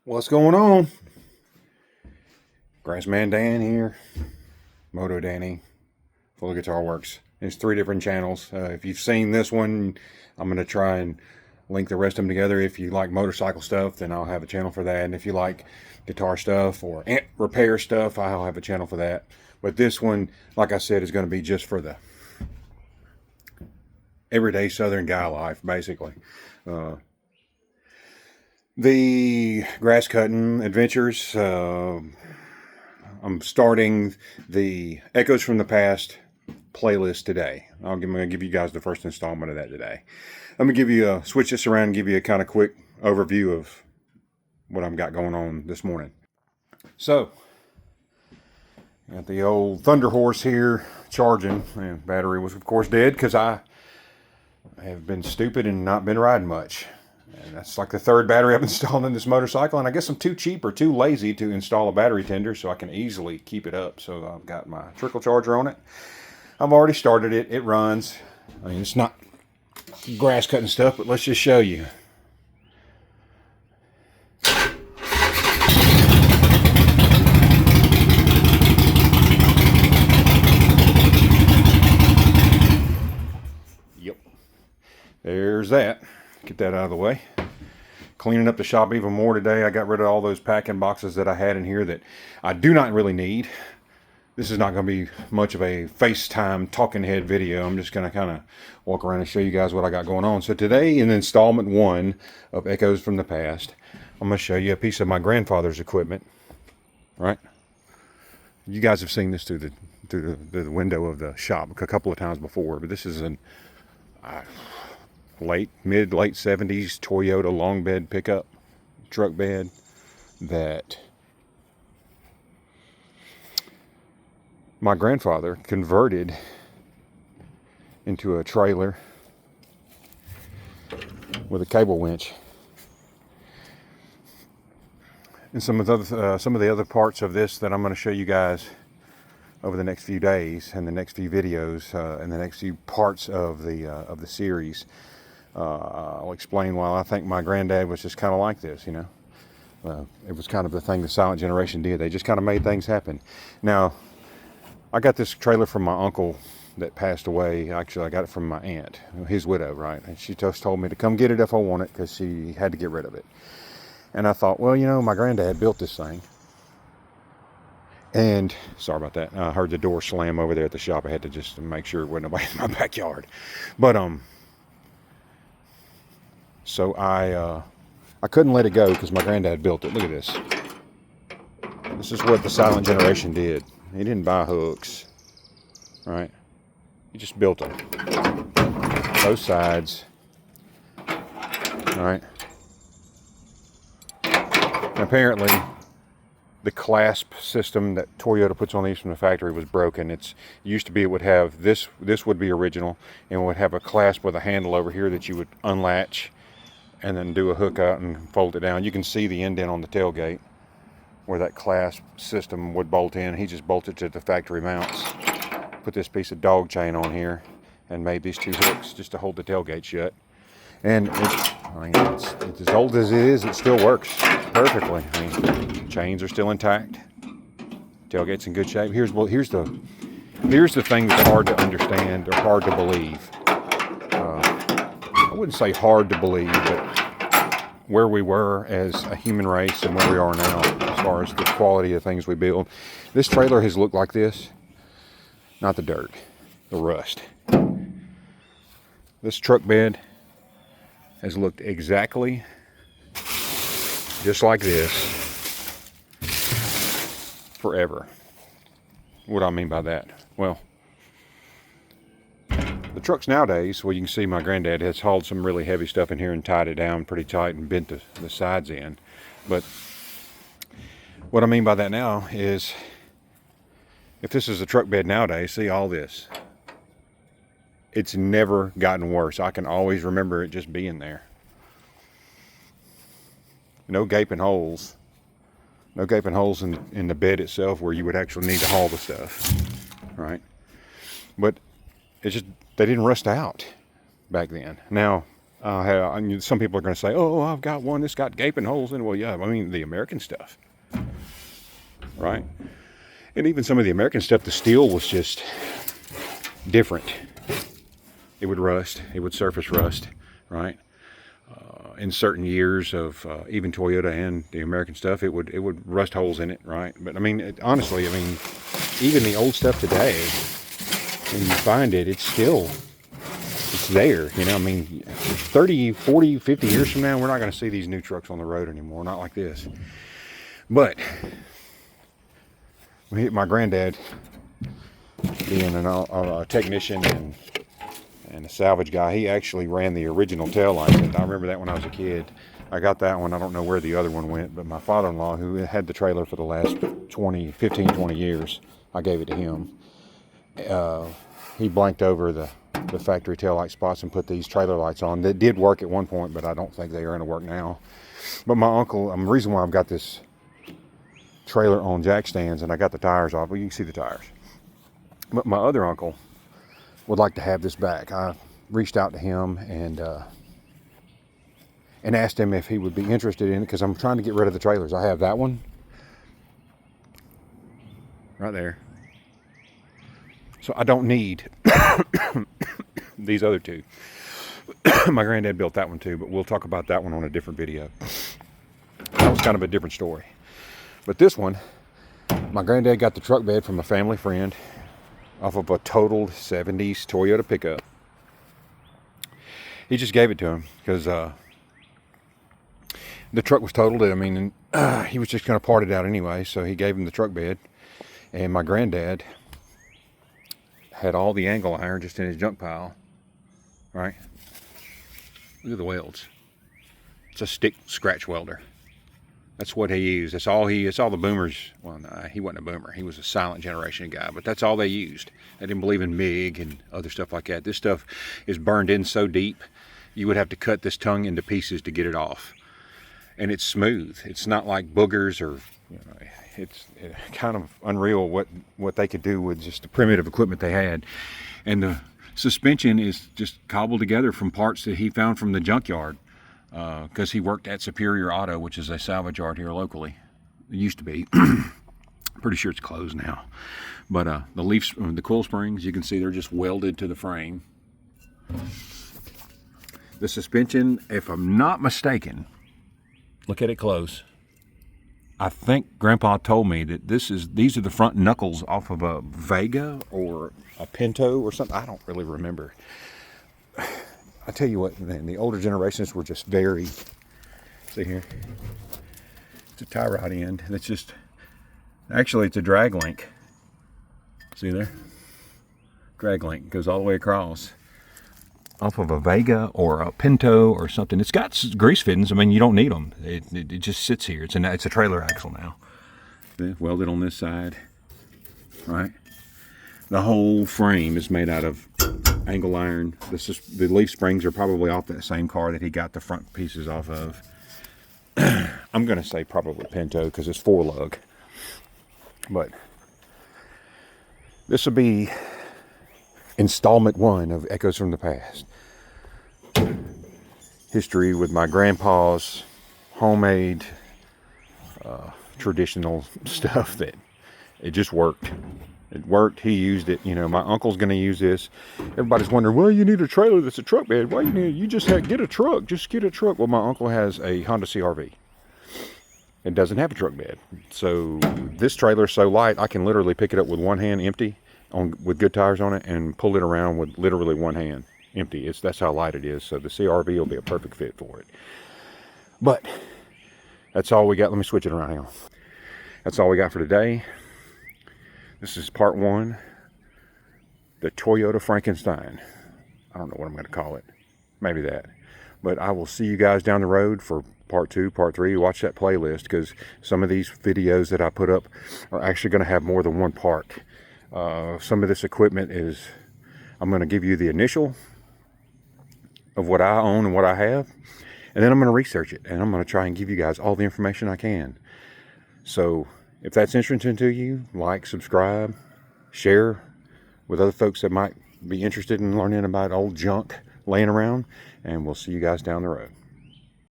What's going on? Grassman Dan here, Moto Danny, Full of Guitar Works. There's 3 different channels. If you've seen this one, I'm going to try and link the rest of them together. If you like motorcycle stuff, then I'll have a channel for that. And if you like guitar stuff or amp repair stuff, I'll have a channel for that. But this one, like I said, is going to be just for the everyday Southern guy life, basically. The grass cutting adventures. I'm starting the Echoes from the Past playlist today. I'm going to give you guys the first installment of that today. Let me give you switch this around and give you a kind of quick overview of what I've got going on this morning. So, got the old Thunder Horse here charging, and battery was of course dead because I have been stupid and not been riding much. And that's like the 3rd battery I've installed in this motorcycle, and I guess I'm too cheap or too lazy to install a battery tender so I can easily keep it up. So I've got my trickle charger on it. I've already started it. It runs. I mean, it's not grass cutting stuff, but let's just show you. Yep. There's that. Get that out of the way. Cleaning up the shop even more today. I got rid of all those packing boxes that I had in here that I do not really need. This is not going to be much of a FaceTime talking head video. I'm just going to kind of walk around and show you guys what I got going on. So today, in installment 1 of Echoes from the Past, I'm going to show you a piece of my grandfather's equipment. Right? You guys have seen this through the window of the shop a couple of times before, but this is an late 70s Toyota long bed pickup truck bed that my grandfather converted into a trailer with a cable winch. And some of the other parts of this that I'm going to show you guys over the next few days and the next few videos and the next few parts of the series. I'll explain why I think my granddad was just kind of like this, you know. It was kind of the thing the silent generation did. They just kind of made things happen. Now, I got this trailer from my uncle that passed away. Actually, I got it from my aunt, his widow, right? And she just told me to come get it if I want it because she had to get rid of it. And I thought, well, you know, my granddad built this thing. And, sorry about that. I heard the door slam over there at the shop. I had to just make sure there wasn't nobody in my backyard. But, so I couldn't let it go because my granddad built it. Look at this. This is what the silent generation did. He didn't buy hooks, right? He just built them. Both sides, right? And apparently, the clasp system that Toyota puts on these from the factory was broken. It used to be it would have this would be original, and it would have a clasp with a handle over here that you would unlatch and then do a hook out and fold it down. You can see the indent on the tailgate where that clasp system would bolt in. He just bolted to the factory mounts. Put this piece of dog chain on here and made these 2 hooks just to hold the tailgate shut. And it's as old as it is, it still works perfectly. I mean, chains are still intact. Tailgate's in good shape. Here's the thing that's hard to understand or hard to believe. I wouldn't say hard to believe, but where we were as a human race and where we are now as far as the quality of things we build. This trailer has looked like this. Not the dirt, the rust. This truck bed has looked exactly just like this forever. What do I mean by that? Well, the trucks nowadays, well, you can see my granddad has hauled some really heavy stuff in here and tied it down pretty tight and bent the sides in. But what I mean by that now is, if this is a truck bed nowadays, see all this. It's never gotten worse. I can always remember it just being there. No gaping holes. No gaping holes in the bed itself where you would actually need to haul the stuff. Right? But it's just, they didn't rust out back then. Now, Some people are going to say, "Oh, I've got one that's got gaping holes in it." Well, yeah, I mean the American stuff, right? And even some of the American stuff, the steel was just different. It would rust. It would surface rust, right? In certain years of even Toyota and the American stuff, it would rust holes in it, right? But I mean, honestly, I mean, even the old stuff today, when you find it, it's there. You know, I mean, 30, 40, 50 years from now, we're not going to see these new trucks on the road anymore. Not like this. But my granddad, being a technician and a salvage guy, he actually ran the original tail lights. And I remember that when I was a kid. I got that one. I don't know where the other one went, but my father-in-law, who had the trailer for the last 15, 20 years, I gave it to him. He blanked over the factory tail light spots and put these trailer lights on. That did work at one point, but I don't think they are going to work now. But my uncle, the reason why I've got this trailer on jack stands and I got the tires off, well, you can see the tires. But my other uncle would like to have this back. I reached out to him and asked him if he would be interested in it, because I'm trying to get rid of the trailers. I have that one right there, so I don't need these other two. My granddad built that one too, but we'll talk about that one on a different video. That was kind of a different story. But this one, my granddad got the truck bed from a family friend off of a totaled 70s Toyota pickup. He just gave it to him because the truck was totaled. I mean, he was just going to part it out anyway, so he gave him the truck bed. And my granddad had all the angle iron just in his junk pile, right? Look at the welds. It's a stick scratch welder. That's what he used. It's all the boomers. Well, no, he wasn't a boomer. He was a silent generation guy, but that's all they used. They didn't believe in MIG and other stuff like that. This stuff is burned in so deep, you would have to cut this tongue into pieces to get it off. And it's smooth. It's not like boogers or, it's kind of unreal what they could do with just the primitive equipment they had. And the suspension is just cobbled together from parts that he found from the junkyard. Because he worked at Superior Auto, which is a salvage yard here locally. It used to be. Pretty sure it's closed now. But the coil springs, you can see they're just welded to the frame. The suspension, if I'm not mistaken, look at it close. I think Grandpa told me that these are the front knuckles off of a Vega or a Pinto or something. I don't really remember. I tell you what, man, the older generations were just very, see here, it's a tie rod end. That's just, actually it's a drag link. See there? Drag link goes all the way across. Off of a Vega or a Pinto or something. It's got grease fittings. I mean, you don't need them. It just sits here. It's a trailer axle now. Welded on this side, right? The whole frame is made out of angle iron. The leaf springs are probably off that same car that he got the front pieces off of. I'm going to say probably Pinto because it's 4-lug. But this will be installment 1 of Echoes from the Past. History with my grandpa's homemade traditional stuff that it just worked. It worked. He used it. My uncle's going to use this. Everybody's wondering, well, you need a trailer that's a truck bed. Why you just get a truck. Just get a truck. Well, my uncle has a Honda CR-V. It doesn't have a truck bed. So this trailer is so light, I can literally pick it up with one hand empty with good tires on it and pull it around with literally one hand empty. That's how light it is. So the CR-V will be a perfect fit for it. But that's all we got. Let me switch it around. Hang on. That's all we got for today. This is part 1, the Toyota Frankenstein. I don't know what I'm going to call it. Maybe that. But I will see you guys down the road for part 2, part 3. Watch that playlist, because some of these videos that I put up are actually going to have more than one part. Some of this equipment I'm going to give you the initial of what I own and what I have. And then I'm going to research it. And I'm going to try and give you guys all the information I can. So if that's interesting to you, like, subscribe, share with other folks that might be interested in learning about old junk laying around, and we'll see you guys down the road.